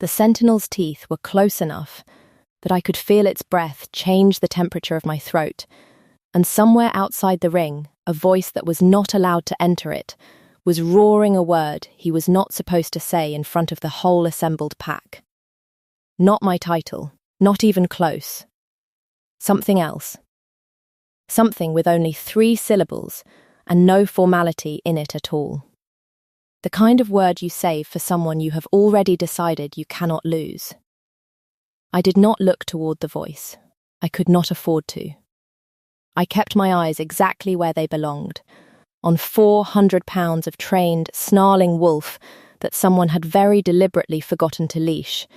The sentinel's teeth were close enough that I could feel its breath change the temperature of my throat, and somewhere outside the ring, a voice that was not allowed to enter it was roaring a word he was not supposed to say in front of the whole assembled pack. Not my title, not even close. Something else. Something with only 3 syllables and no formality in it at all. The kind of word you save for someone you have already decided you cannot lose. I did not look toward the voice. I could not afford to. I kept my eyes exactly where they belonged, on 400 pounds of trained, snarling wolf that someone had very deliberately forgotten to leash,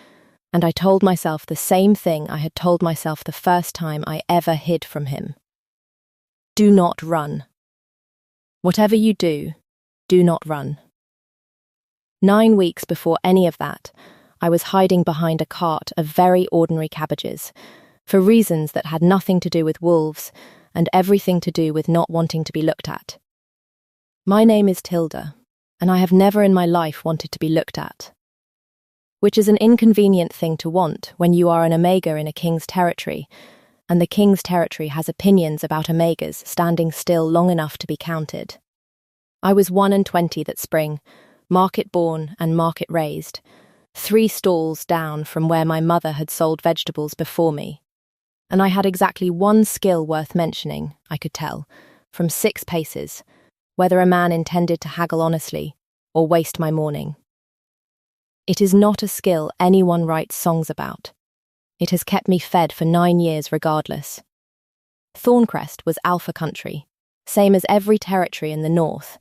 and I told myself the same thing I had told myself the first time I ever hid from him. Do not run. Whatever you do not run. 9 weeks before any of that, I was hiding behind a cart of very ordinary cabbages, for reasons that had nothing to do with wolves and everything to do with not wanting to be looked at. My name is Tilda, and I have never in my life wanted to be looked at. Which is an inconvenient thing to want when you are an omega in a king's territory, and the king's territory has opinions about omegas standing still long enough to be counted. I was 21 that spring, market-born and market-raised, 3 stalls down from where my mother had sold vegetables before me. And I had exactly 1 skill worth mentioning, I could tell, from 6 paces, whether a man intended to haggle honestly or waste my morning. It is not a skill anyone writes songs about. It has kept me fed for 9 years regardless. Thorncrest was alpha country, same as every territory in the north,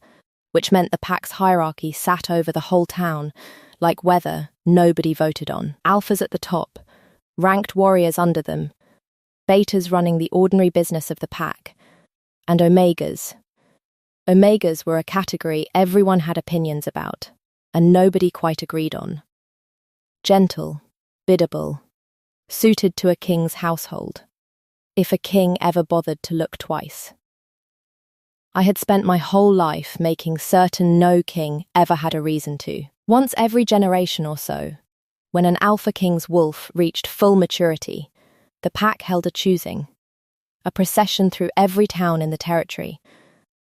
which meant the pack's hierarchy sat over the whole town, like weather nobody voted on. Alphas at the top, ranked warriors under them, betas running the ordinary business of the pack, and omegas. Omegas were a category everyone had opinions about, and nobody quite agreed on. Gentle, biddable, suited to a king's household, if a king ever bothered to look twice. I had spent my whole life making certain no king ever had a reason to. Once every generation or so, when an alpha king's wolf reached full maturity, the pack held a choosing, a procession through every town in the territory,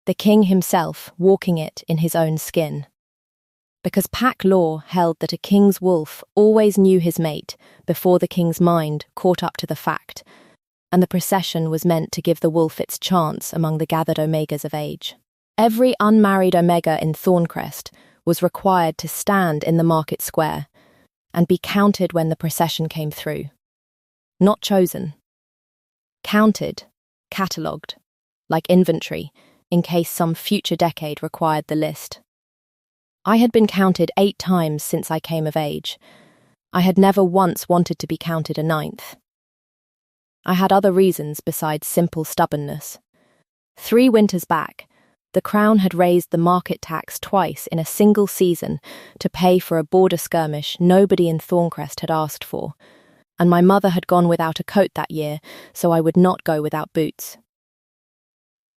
the king himself walking it in his own skin. Because pack law held that a king's wolf always knew his mate before the king's mind caught up to the fact, and the procession was meant to give the wolf its chance among the gathered omegas of age. Every unmarried omega in Thorncrest was required to stand in the market square and be counted when the procession came through. Not chosen. Counted, catalogued, like inventory, in case some future decade required the list. I had been counted 8 times since I came of age. I had never once wanted to be counted a 9th. I had other reasons besides simple stubbornness. 3 winters back, the Crown had raised the market tax twice in a single season to pay for a border skirmish nobody in Thorncrest had asked for, and my mother had gone without a coat that year, so I would not go without boots.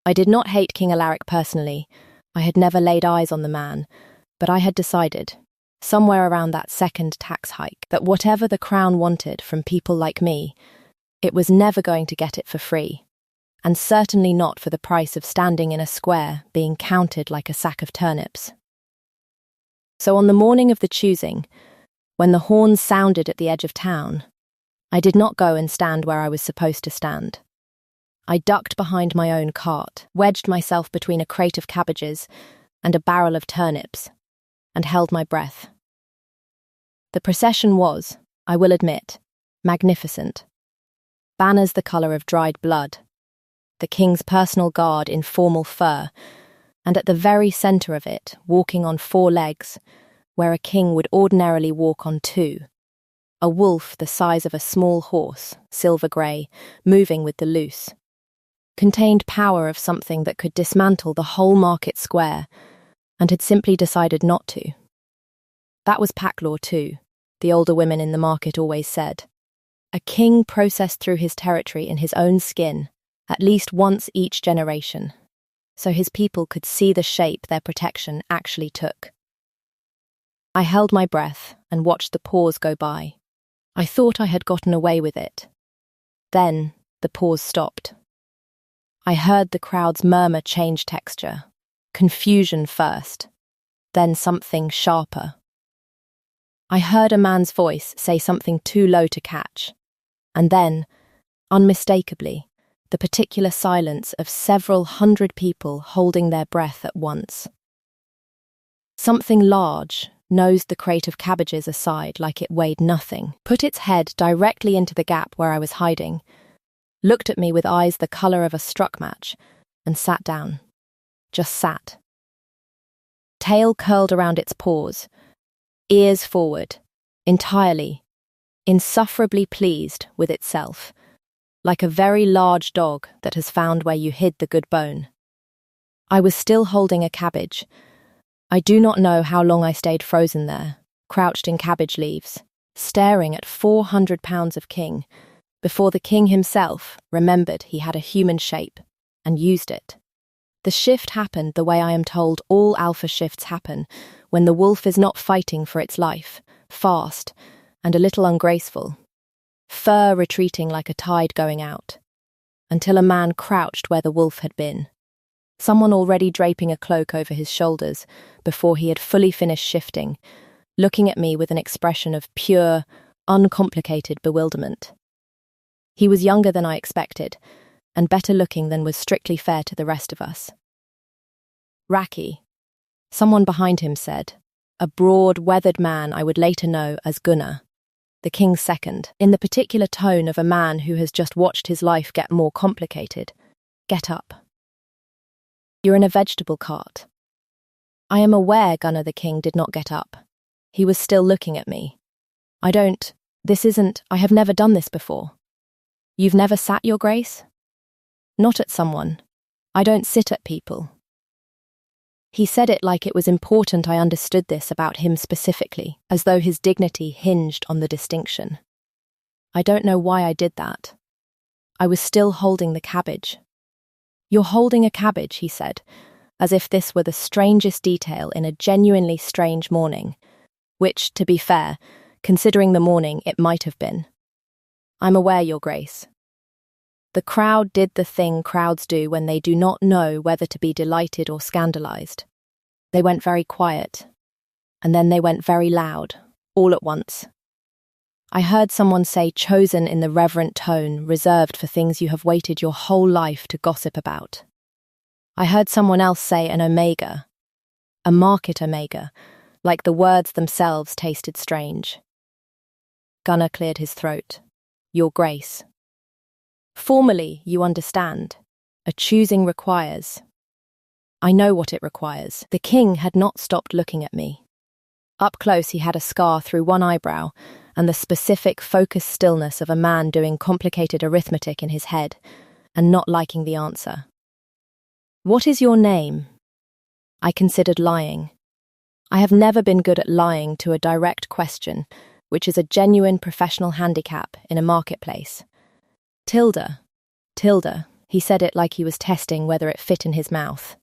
I did not hate King Alaric personally. I had never laid eyes on the man, but I had decided, somewhere around that second tax hike, that whatever the Crown wanted from people like me, it was never going to get it for free, and certainly not for the price of standing in a square being counted like a sack of turnips. So on the morning of the choosing, when the horns sounded at the edge of town, I did not go and stand where I was supposed to stand. I ducked behind my own cart, wedged myself between a crate of cabbages and a barrel of turnips, and held my breath. The procession was, I will admit, magnificent. Banners the colour of dried blood, the king's personal guard in formal fur, and at the very centre of it, walking on 4 legs, where a king would ordinarily walk on 2, a wolf the size of a small horse, silver grey, moving with the loose, contained power of something that could dismantle the whole market square, and had simply decided not to. That was pack law too, the older women in the market always said. A king processed through his territory in his own skin, at least once each generation, so his people could see the shape their protection actually took. I held my breath and watched the pause go by. I thought I had gotten away with it. Then the pause stopped. I heard the crowd's murmur change texture. Confusion first, then something sharper. I heard a man's voice say something too low to catch, and then, unmistakably, the particular silence of several hundred people holding their breath at once. Something large nosed the crate of cabbages aside like it weighed nothing, put its head directly into the gap where I was hiding, looked at me with eyes the colour of a struck match, and sat down. Just sat. Tail curled around its paws, ears forward, entirely, insufferably pleased with itself, like a very large dog that has found where you hid the good bone. I was still holding a cabbage. I do not know how long I stayed frozen there, crouched in cabbage leaves, staring at 400 pounds of king, before the king himself remembered he had a human shape and used it. The shift happened the way I am told all alpha shifts happen, when the wolf is not fighting for its life, fast, and a little ungraceful, fur retreating like a tide going out, until a man crouched where the wolf had been, someone already draping a cloak over his shoulders before he had fully finished shifting, looking at me with an expression of pure, uncomplicated bewilderment. He was younger than I expected, and better looking than was strictly fair to the rest of us. Raki, someone behind him said, a broad, weathered man I would later know as Gunnar, the king's second, in the particular tone of a man who has just watched his life get more complicated. Get up. You're in a vegetable cart. I am aware Gunnar the king did not get up. He was still looking at me. I have never done this before. You've never sat, Your Grace? Not at someone. I don't sit at people. He said it like it was important I understood this about him specifically, as though his dignity hinged on the distinction. I don't know why I did that. I was still holding the cabbage. You're holding a cabbage, he said, as if this were the strangest detail in a genuinely strange morning, which, to be fair, considering the morning, it might have been. I'm aware, Your Grace. The crowd did the thing crowds do when they do not know whether to be delighted or scandalized. They went very quiet, and then they went very loud, all at once. I heard someone say chosen in the reverent tone reserved for things you have waited your whole life to gossip about. I heard someone else say an omega, a market omega, like the words themselves tasted strange. Gunnar cleared his throat. Your Grace. Formally, you understand. A choosing requires. I know what it requires. The king had not stopped looking at me. Up close he had a scar through one eyebrow and the specific focused stillness of a man doing complicated arithmetic in his head and not liking the answer. What is your name? I considered lying. I have never been good at lying to a direct question, which is a genuine professional handicap in a marketplace. Tilda, he said it like he was testing whether it fit in his mouth.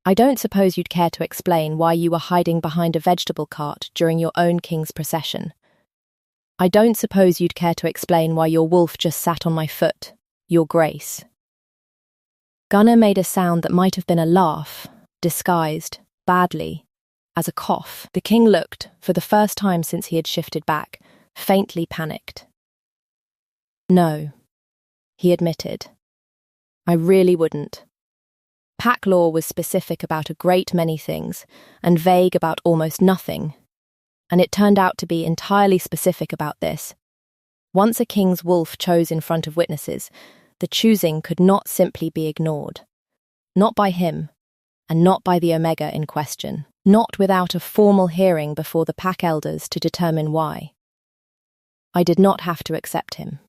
I don't suppose you'd care to explain why you were hiding behind a vegetable cart during your own king's procession. I don't suppose you'd care to explain why your wolf just sat on my foot, Your Grace. Gunnar made a sound that might have been a laugh, disguised, badly, as a cough. The king looked, for the first time since he had shifted back, faintly panicked. No, he admitted. I really wouldn't. Pack law was specific about a great many things, and vague about almost nothing, and it turned out to be entirely specific about this. Once a king's wolf chose in front of witnesses, the choosing could not simply be ignored. Not by him, and not by the Omega in question, not without a formal hearing before the pack elders to determine why. I did not have to accept him.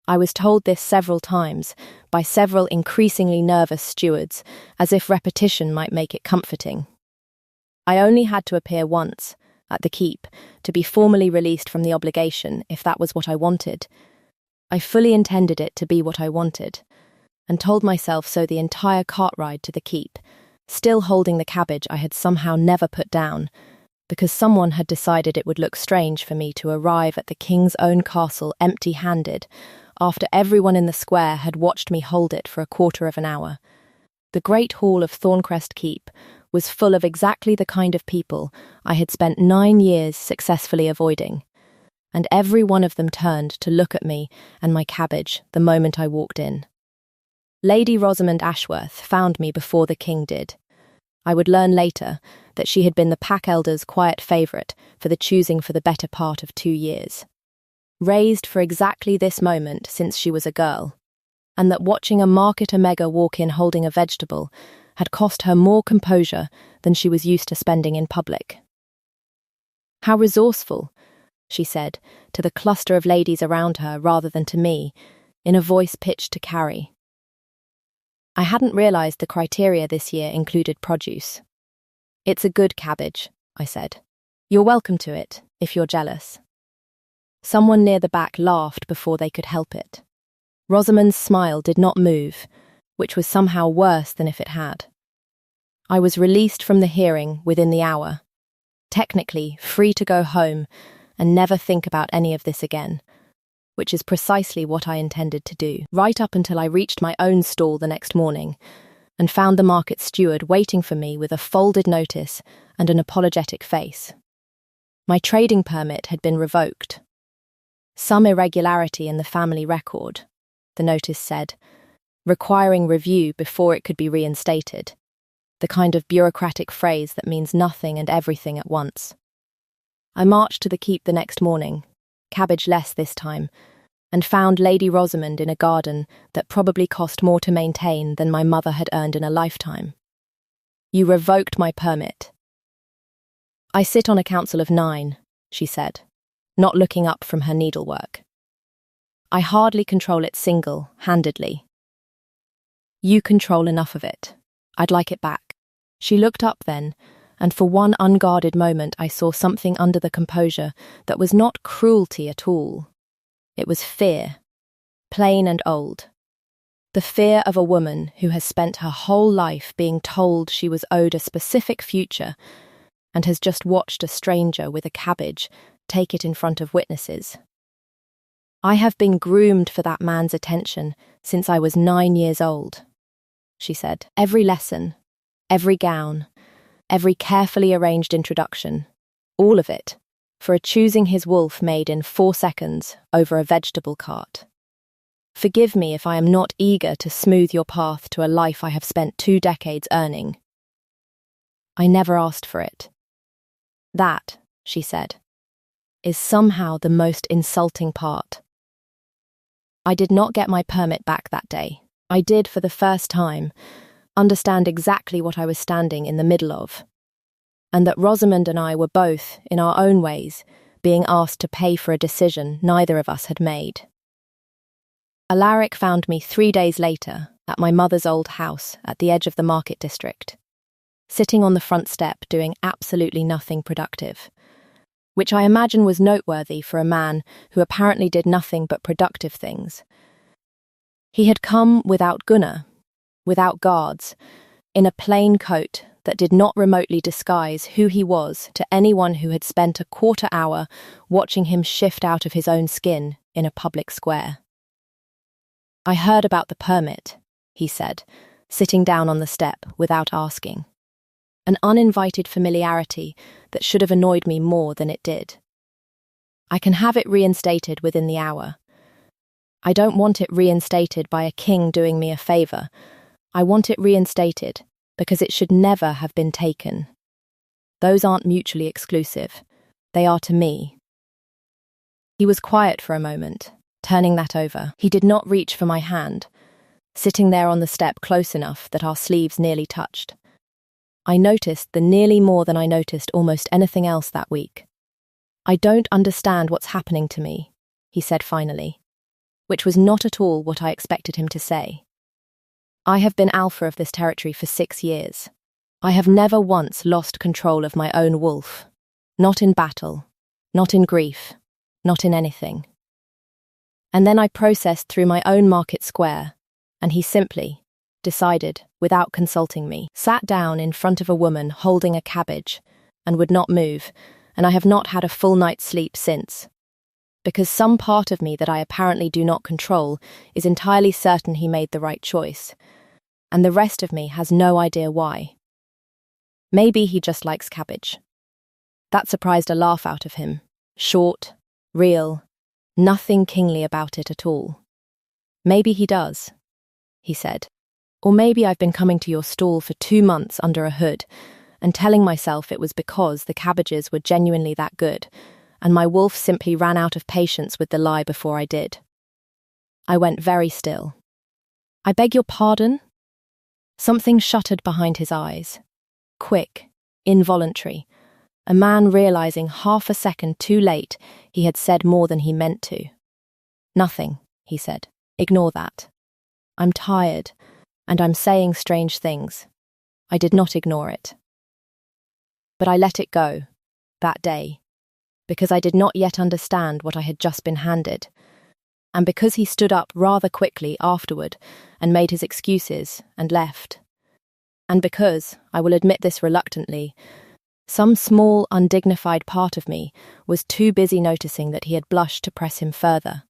I was told this several times by several increasingly nervous stewards, as if repetition might make it comforting. I only had to appear once, at the keep, to be formally released from the obligation if that was what I wanted. I fully intended it to be what I wanted, and told myself so the entire cart ride to the keep, still holding the cabbage I had somehow never put down, because someone had decided it would look strange for me to arrive at the king's own castle empty-handed after everyone in the square had watched me hold it for a quarter of an hour. The great hall of Thorncrest Keep was full of exactly the kind of people I had spent 9 years successfully avoiding, and every one of them turned to look at me and my cabbage the moment I walked in. Lady Rosamond Ashworth found me before the king did. I would learn later that she had been the pack elder's quiet favourite for the choosing for the better part of 2 years. Raised for exactly this moment since she was a girl, and that watching a market omega walk in holding a vegetable had cost her more composure than she was used to spending in public. "How resourceful," she said, to the cluster of ladies around her rather than to me, in a voice pitched to carry. I hadn't realised the criteria this year included produce. "It's a good cabbage," I said. "You're welcome to it, if you're jealous." Someone near the back laughed before they could help it. Rosamond's smile did not move, which was somehow worse than if it had. I was released from the hearing within the hour, technically free to go home and never think about any of this again, which is precisely what I intended to do, right up until I reached my own stall the next morning and found the market steward waiting for me with a folded notice and an apologetic face. My trading permit had been revoked. Some irregularity in the family record, the notice said, requiring review before it could be reinstated, the kind of bureaucratic phrase that means nothing and everything at once. I marched to the keep the next morning, cabbage less this time, and found Lady Rosamond in a garden that probably cost more to maintain than my mother had earned in a lifetime. "You revoked my permit." "I sit on a council of 9, she said, not looking up from her needlework. "I hardly control it single-handedly." "You control enough of it. I'd like it back." She looked up then, and for one unguarded moment I saw something under the composure that was not cruelty at all. It was fear, plain and old. The fear of a woman who has spent her whole life being told she was owed a specific future and has just watched a stranger with a cabbage take it in front of witnesses. "I have been groomed for that man's attention since I was 9 years old," she said. "Every lesson, every gown, every carefully arranged introduction, all of it, for a choosing his wolf made in 4 seconds over a vegetable cart. Forgive me if I am not eager to smooth your path to a life I have spent 2 decades earning. I never asked for it. That," she said, "is somehow the most insulting part." I did not get my permit back that day. I did, for the first time, understand exactly what I was standing in the middle of, and that Rosamond and I were both, in our own ways, being asked to pay for a decision neither of us had made. Alaric found me 3 days later at my mother's old house at the edge of the market district, sitting on the front step doing absolutely nothing productive, which I imagine was noteworthy for a man who apparently did nothing but productive things. He had come without Gunnar, without guards, in a plain coat that did not remotely disguise who he was to anyone who had spent a quarter hour watching him shift out of his own skin in a public square. "I heard about the permit," he said, sitting down on the step without asking. An uninvited familiarity that should have annoyed me more than it did. "I can have it reinstated within the hour. I don't want it reinstated by a king doing me a favour. I want it reinstated because it should never have been taken. Those aren't mutually exclusive. They are to me." He was quiet for a moment, turning that over. He did not reach for my hand, sitting there on the step close enough that our sleeves nearly touched. I noticed the nearly more than I noticed almost anything else that week. "I don't understand what's happening to me," he said finally, which was not at all what I expected him to say. "I have been alpha of this territory for 6 years. I have never once lost control of my own wolf. Not in battle, not in grief, not in anything." And then I processed through my own market square, and he simply decided, without consulting me, sat down in front of a woman holding a cabbage and would not move, and I have not had a full night's sleep since. Because some part of me that I apparently do not control is entirely certain he made the right choice, and the rest of me has no idea why. Maybe he just likes cabbage. That surprised a laugh out of him. Short, real, nothing kingly about it at all. Maybe he does, he said. Or maybe I've been coming to your stall for 2 months under a hood and telling myself it was because the cabbages were genuinely that good, and my wolf simply ran out of patience with the lie before I did. I went very still. I beg your pardon? Something shuttered behind his eyes. Quick, involuntary. A man realizing half a second too late he had said more than he meant to. Nothing, he said. Ignore that. I'm tired, and I'm saying strange things. I did not ignore it. But I let it go, that day, because I did not yet understand what I had just been handed, and because he stood up rather quickly afterward and made his excuses and left, and because, I will admit this reluctantly, some small, undignified part of me was too busy noticing that he had blushed to press him further.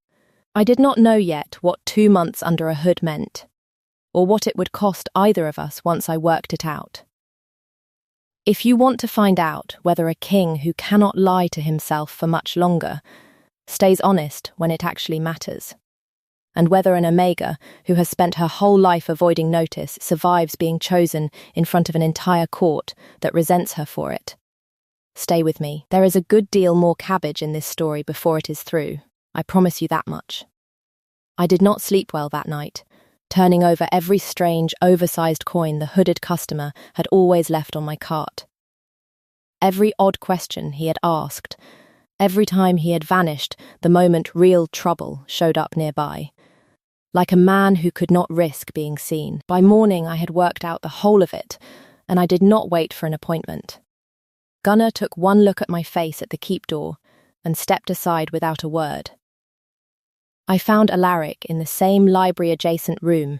I did not know yet what 2 months under a hood meant, or what it would cost either of us once I worked it out. If you want to find out whether a king who cannot lie to himself for much longer stays honest when it actually matters, and whether an Omega who has spent her whole life avoiding notice survives being chosen in front of an entire court that resents her for it, stay with me. There is a good deal more cabbage in this story before it is through. I promise you that much. I did not sleep well that night, turning over every strange, oversized coin the hooded customer had always left on my cart. Every odd question he had asked, every time he had vanished the moment real trouble showed up nearby, like a man who could not risk being seen. By morning I had worked out the whole of it, and I did not wait for an appointment. Gunnar took one look at my face at the keep door and stepped aside without a word. I found Alaric in the same library-adjacent room.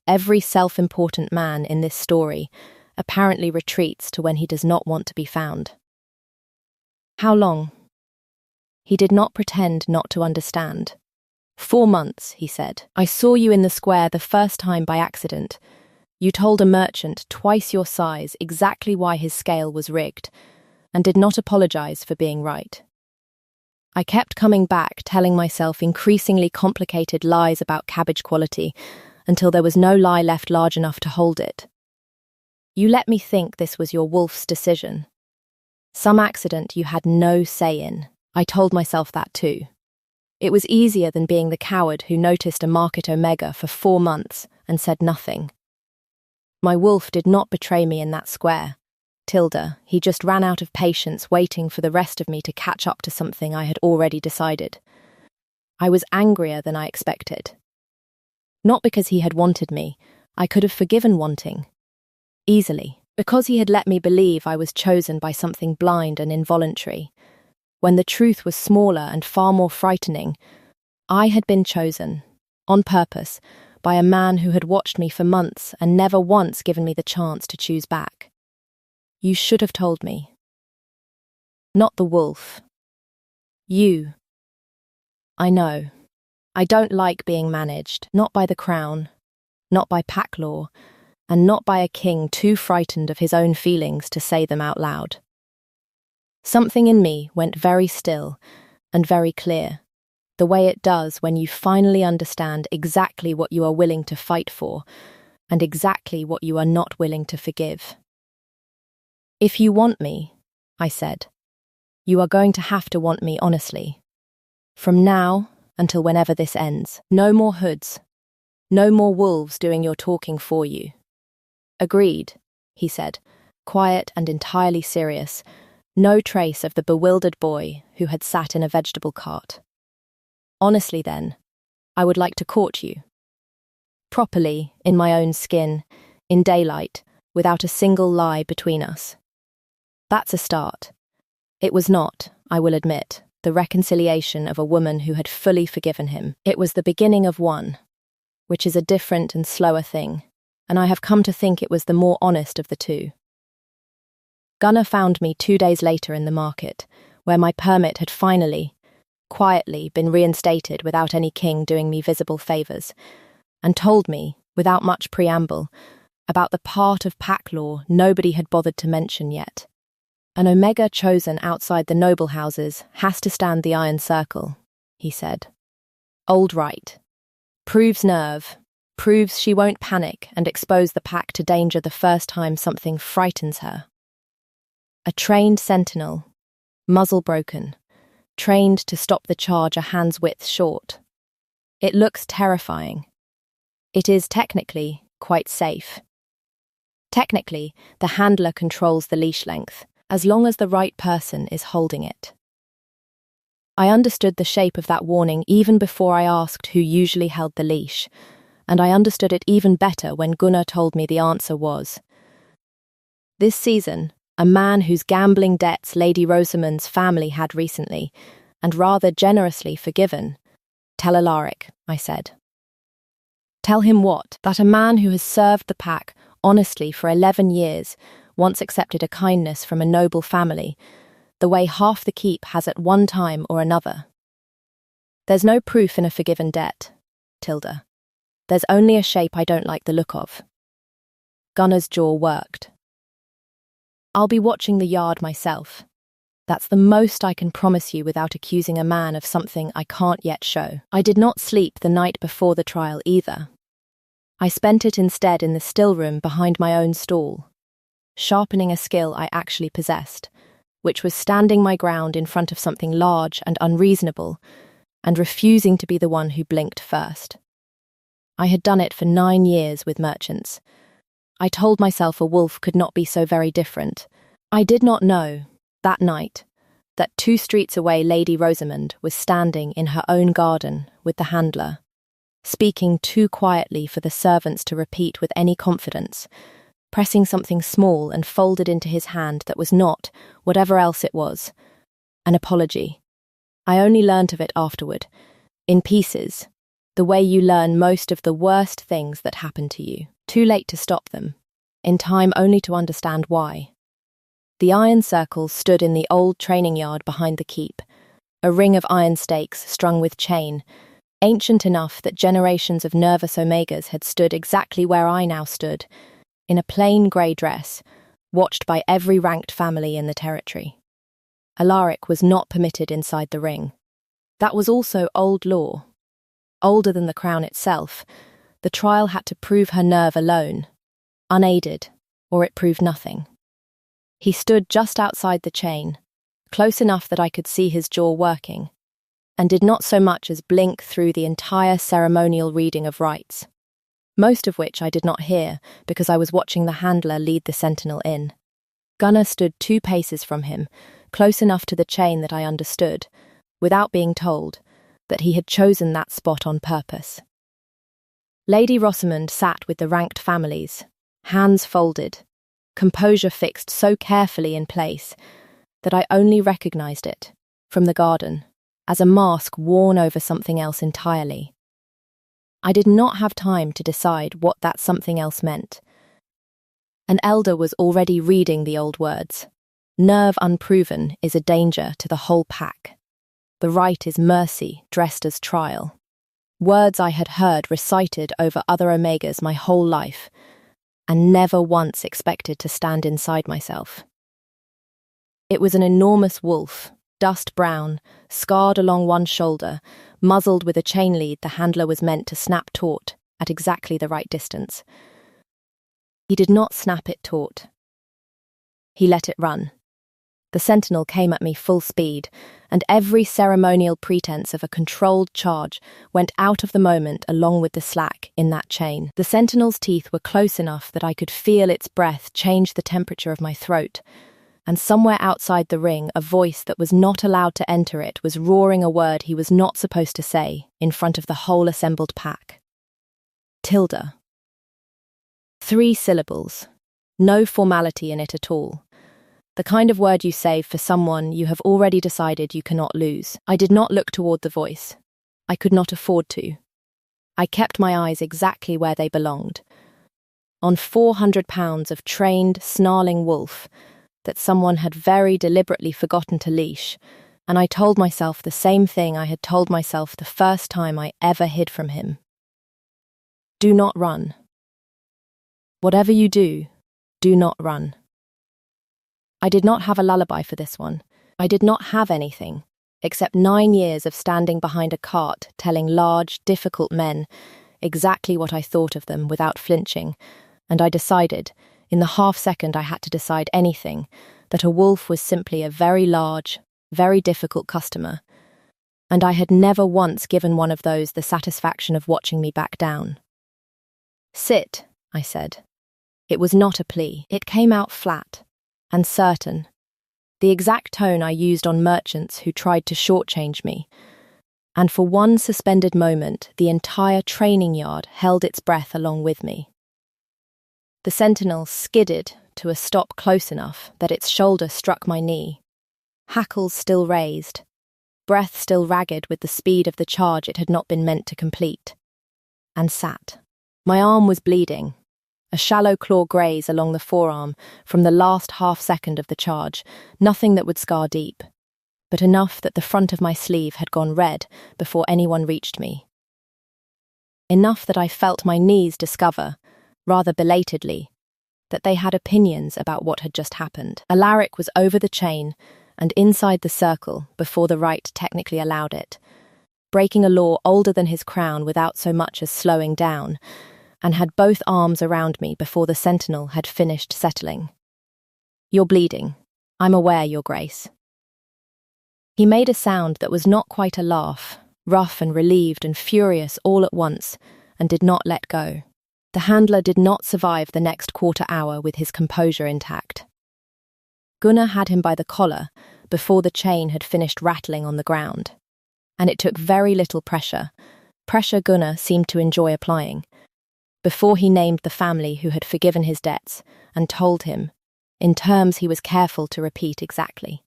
Every self-important man in this story apparently retreats to when he does not want to be found. How long? He did not pretend not to understand. 4 months, he said. I saw you in the square the first time by accident. You told a merchant twice your size exactly why his scale was rigged, and did not apologize for being right. I kept coming back, telling myself increasingly complicated lies about cabbage quality, until there was no lie left large enough to hold it. You let me think this was your wolf's decision. Some accident you had no say in. I told myself that too. It was easier than being the coward who noticed a market Omega for 4 months and said nothing. My wolf did not betray me in that square. Tilda, he just ran out of patience waiting for the rest of me to catch up to something I had already decided. I was angrier than I expected. Not because he had wanted me, I could have forgiven wanting. Easily, because he had let me believe I was chosen by something blind and involuntary. When the truth was smaller and far more frightening, I had been chosen, on purpose, by a man who had watched me for months and never once given me the chance to choose back. You should have told me. Not the wolf. You. I know. I don't like being managed, not by the crown, not by pack law, and not by a king too frightened of his own feelings to say them out loud. Something in me went very still and very clear, the way it does when you finally understand exactly what you are willing to fight for and exactly what you are not willing to forgive. If you want me, I said, you are going to have to want me honestly. From now until whenever this ends. No more hoods. No more wolves doing your talking for you. Agreed, he said, quiet and entirely serious, no trace of the bewildered boy who had sat in a vegetable cart. Honestly then, I would like to court you. Properly, in my own skin, in daylight, without a single lie between us. That's a start. It was not, I will admit, the reconciliation of a woman who had fully forgiven him. It was the beginning of one, which is a different and slower thing, and I have come to think it was the more honest of the two. Gunnar found me 2 days later in the market, where my permit had finally, quietly been reinstated without any king doing me visible favours, and told me, without much preamble, about the part of pack law nobody had bothered to mention yet. An Omega chosen outside the noble houses has to stand the iron circle, he said. Old right. Proves nerve, proves she won't panic and expose the pack to danger the first time something frightens her. A trained sentinel, muzzle broken, trained to stop the charge a hand's width short. It looks terrifying. It is technically quite safe. Technically, the handler controls the leash length, as long as the right person is holding it. I understood the shape of that warning even before I asked who usually held the leash, and I understood it even better when Gunnar told me the answer was. This season, a man whose gambling debts Lady Rosamund's family had recently, and rather generously forgiven. Tell Alaric, I said. Tell him what? That a man who has served the pack honestly for 11 years once accepted a kindness from a noble family, the way half the keep has at one time or another. There's no proof in a forgiven debt, Tilda. There's only a shape I don't like the look of. Gunnar's jaw worked. I'll be watching the yard myself. That's the most I can promise you without accusing a man of something I can't yet show. I did not sleep the night before the trial either. I spent it instead in the still room behind my own stall, sharpening a skill I actually possessed, which was standing my ground in front of something large and unreasonable, and refusing to be the one who blinked first. I had done it for 9 years with merchants. I told myself a wolf could not be so very different. I did not know, that night, that 2 streets away Lady Rosamund was standing in her own garden with the handler, speaking too quietly for the servants to repeat with any confidence, pressing something small and folded into his hand that was not, whatever else it was, an apology. I only learnt of it afterward, in pieces, the way you learn most of the worst things that happen to you, too late to stop them, in time only to understand why. The iron circle stood in the old training yard behind the keep, a ring of iron stakes strung with chain, ancient enough that generations of nervous Omegas had stood exactly where I now stood, in a plain grey dress, watched by every ranked family in the territory. Alaric was not permitted inside the ring. That was also old law. Older than the crown itself, the trial had to prove her nerve alone, unaided, or it proved nothing. He stood just outside the chain, close enough that I could see his jaw working, and did not so much as blink through the entire ceremonial reading of rites, most of which I did not hear because I was watching the handler lead the sentinel in. Gunnar stood 2 paces from him, close enough to the chain that I understood, without being told, that he had chosen that spot on purpose. Lady Rosamund sat with the ranked families, hands folded, composure fixed so carefully in place that I only recognised it, from the garden, as a mask worn over something else entirely. I did not have time to decide what that something else meant. An elder was already reading the old words. Nerve unproven is a danger to the whole pack. The right is mercy dressed as trial. Words I had heard recited over other Omegas my whole life, and never once expected to stand inside myself. It was an enormous wolf, dust brown, scarred along one shoulder, muzzled with a chain lead the handler was meant to snap taut at exactly the right distance. He did not snap it taut. He let it run. The sentinel came at me full speed, and every ceremonial pretense of a controlled charge went out of the moment along with the slack in that chain. The sentinel's teeth were close enough that I could feel its breath change the temperature of my throat, and somewhere outside the ring a voice that was not allowed to enter it was roaring a word he was not supposed to say in front of the whole assembled pack. Tilda. 3 syllables. No formality in it at all. The kind of word you say for someone you have already decided you cannot lose. I did not look toward the voice. I could not afford to. I kept my eyes exactly where they belonged. On 400 pounds of trained, snarling wolf, that someone had very deliberately forgotten to leash, and I told myself the same thing I had told myself the first time I ever hid from him. Do not run. Whatever you do, do not run. I did not have a lullaby for this one. I did not have anything, except 9 years of standing behind a cart telling large, difficult men exactly what I thought of them without flinching, and I decided, in the half-second I had to decide anything, that a wolf was simply a very large, very difficult customer, and I had never once given one of those the satisfaction of watching me back down. Sit, I said. It was not a plea. It came out flat and certain, the exact tone I used on merchants who tried to shortchange me, and for one suspended moment the entire training yard held its breath along with me. The sentinel skidded to a stop close enough that its shoulder struck my knee, hackles still raised, breath still ragged with the speed of the charge it had not been meant to complete, and sat. My arm was bleeding, a shallow claw graze along the forearm from the last half-second of the charge, nothing that would scar deep, but enough that the front of my sleeve had gone red before anyone reached me. Enough that I felt my knees discover, rather belatedly, that they had opinions about what had just happened. Alaric was over the chain and inside the circle before the right technically allowed it, breaking a law older than his crown without so much as slowing down, and had both arms around me before the sentinel had finished settling. You're bleeding. I'm aware, Your Grace. He made a sound that was not quite a laugh, rough and relieved and furious all at once, and did not let go. The handler did not survive the next quarter hour with his composure intact. Gunnar had him by the collar before the chain had finished rattling on the ground, and it took very little pressure Gunnar seemed to enjoy applying, before he named the family who had forgiven his debts and told him, in terms he was careful to repeat exactly,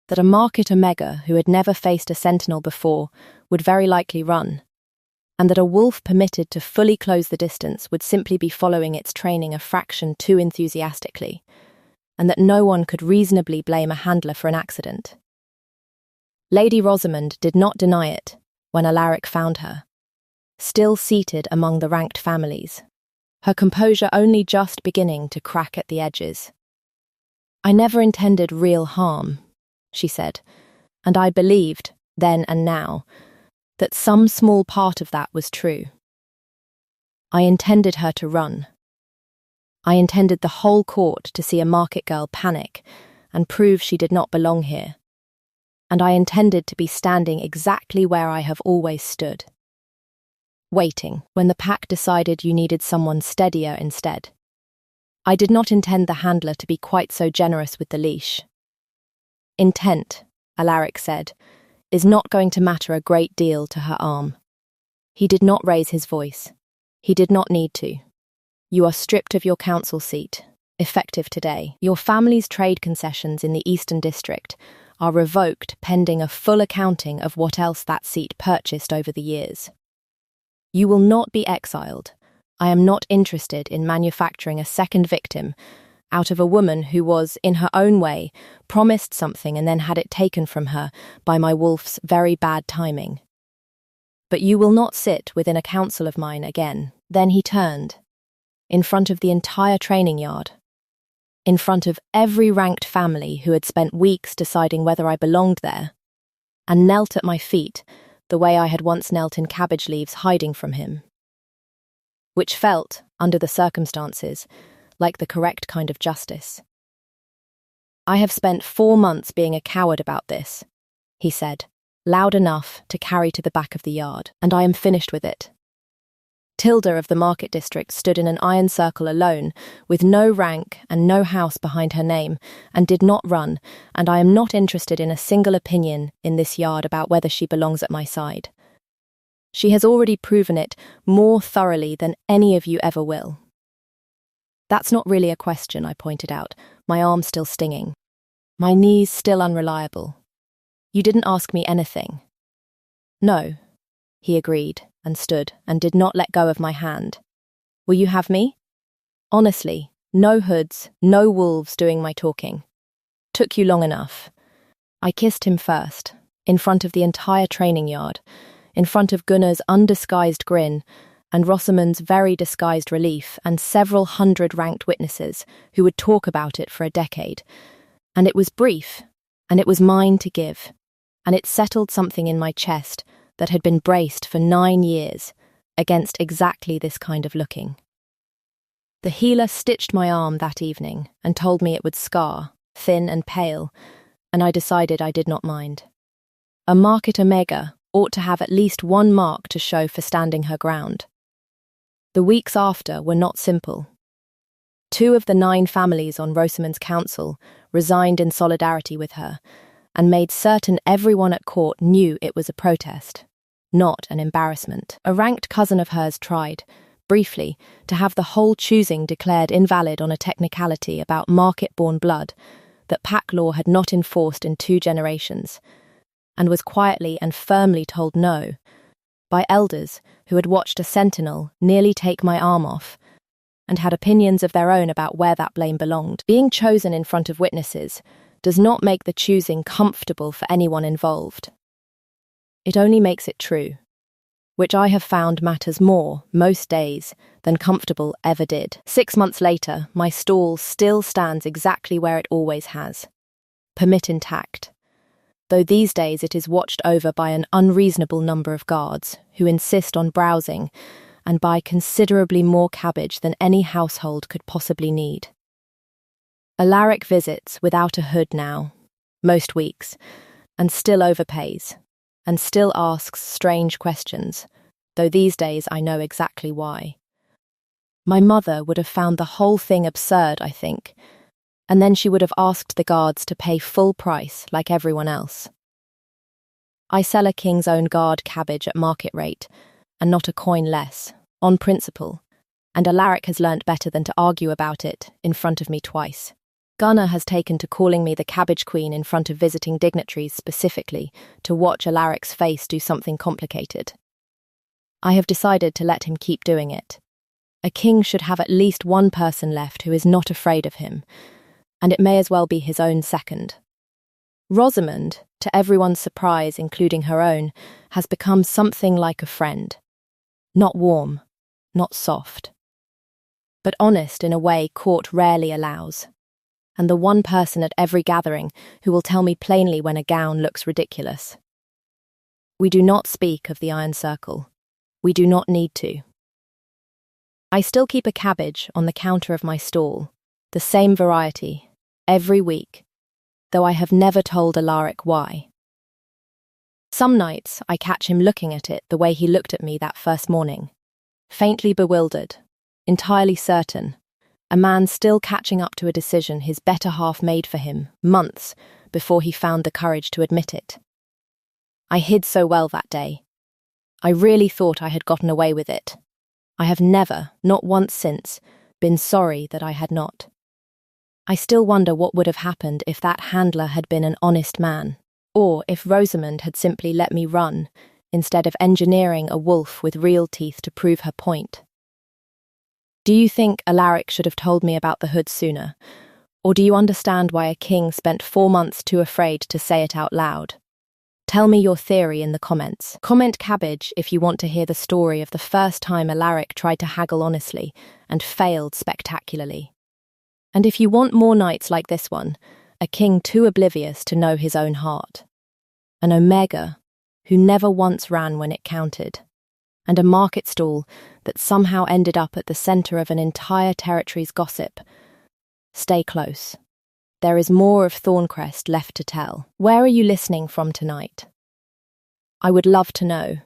that a market omega who had never faced a sentinel before would very likely run, and that a wolf permitted to fully close the distance would simply be following its training a fraction too enthusiastically, and that no one could reasonably blame a handler for an accident. Lady Rosamond did not deny it when Alaric found her, still seated among the ranked families, her composure only just beginning to crack at the edges. I never intended real harm, she said, and I believed, then and now, that some small part of that was true. I intended her to run. I intended the whole court to see a market girl panic and prove she did not belong here, and I intended to be standing exactly where I have always stood, waiting when the pack decided you needed someone steadier instead. I did not intend the handler to be quite so generous with the leash. Intent, Alaric said, is not going to matter a great deal to her arm. He did not raise his voice. He did not need to. You are stripped of your council seat, effective today. Your family's trade concessions in the Eastern District are revoked pending a full accounting of what else that seat purchased over the years. You will not be exiled. I am not interested in manufacturing a second victim out of a woman who was, in her own way, promised something and then had it taken from her by my wolf's very bad timing. But you will not sit within a council of mine again. Then he turned, in front of the entire training yard, in front of every ranked family who had spent weeks deciding whether I belonged there, and knelt at my feet the way I had once knelt in cabbage leaves hiding from him, which felt, under the circumstances, like the correct kind of justice. I have spent 4 months being a coward about this, he said, loud enough to carry to the back of the yard, and I am finished with it. Tilda of the market district stood in an iron circle alone, with no rank and no house behind her name, and did not run, and I am not interested in a single opinion in this yard about whether she belongs at my side. She has already proven it more thoroughly than any of you ever will. That's not really a question, I pointed out, my arm still stinging, my knees still unreliable. You didn't ask me anything. No, he agreed, and stood, and did not let go of my hand. Will you have me? Honestly, no hoods, no wolves doing my talking. Took you long enough. I kissed him first, in front of the entire training yard, in front of Gunnar's undisguised grin, and Rosamund's very disguised relief, and several hundred ranked witnesses who would talk about it for a decade. And it was brief, and it was mine to give, and it settled something in my chest that had been braced for 9 years against exactly this kind of looking. The healer stitched my arm that evening and told me it would scar, thin and pale, and I decided I did not mind. A market omega ought to have at least one mark to show for standing her ground. The weeks after were not simple. 2 of the 9 families on Rosamund's council resigned in solidarity with her and made certain everyone at court knew it was a protest, not an embarrassment. A ranked cousin of hers tried, briefly, to have the whole choosing declared invalid on a technicality about market-born blood that pack law had not enforced in 2 generations, and was quietly and firmly told no by elders who had watched a sentinel nearly take my arm off and had opinions of their own about where that blame belonged. Being chosen in front of witnesses does not make the choosing comfortable for anyone involved. It only makes it true, which I have found matters more, most days, than comfortable ever did. 6 months later, my stall still stands exactly where it always has. Permit intact. Though these days it is watched over by an unreasonable number of guards who insist on browsing and buy considerably more cabbage than any household could possibly need. Alaric visits without a hood now, most weeks, and still overpays, and still asks strange questions, though these days I know exactly why. My mother would have found the whole thing absurd, I think, and then she would have asked the guards to pay full price like everyone else. I sell a king's own guard cabbage at market rate, and not a coin less, on principle, and Alaric has learnt better than to argue about it in front of me twice. Gunnar has taken to calling me the cabbage queen in front of visiting dignitaries specifically to watch Alaric's face do something complicated. I have decided to let him keep doing it. A king should have at least one person left who is not afraid of him, and it may as well be his own second. Rosamund, to everyone's surprise, including her own, has become something like a friend. Not warm, not soft, but honest in a way court rarely allows, and the one person at every gathering who will tell me plainly when a gown looks ridiculous. We do not speak of the Iron Circle. We do not need to. I still keep a cabbage on the counter of my stall, the same variety, every week, though I have never told Alaric why. Some nights I catch him looking at it the way he looked at me that first morning, faintly bewildered, entirely certain, a man still catching up to a decision his better half made for him months before he found the courage to admit it. I hid so well that day. I really thought I had gotten away with it. I have never, not once since, been sorry that I had not. I still wonder what would have happened if that handler had been an honest man, or if Rosamund had simply let me run, instead of engineering a wolf with real teeth to prove her point. Do you think Alaric should have told me about the hood sooner, or do you understand why a king spent 4 months too afraid to say it out loud? Tell me your theory in the comments. Comment cabbage if you want to hear the story of the first time Alaric tried to haggle honestly and failed spectacularly. And if you want more nights like this one, a king too oblivious to know his own heart, an omega who never once ran when it counted, and a market stall that somehow ended up at the centre of an entire territory's gossip, stay close. There is more of Thorncrest left to tell. Where are you listening from tonight? I would love to know.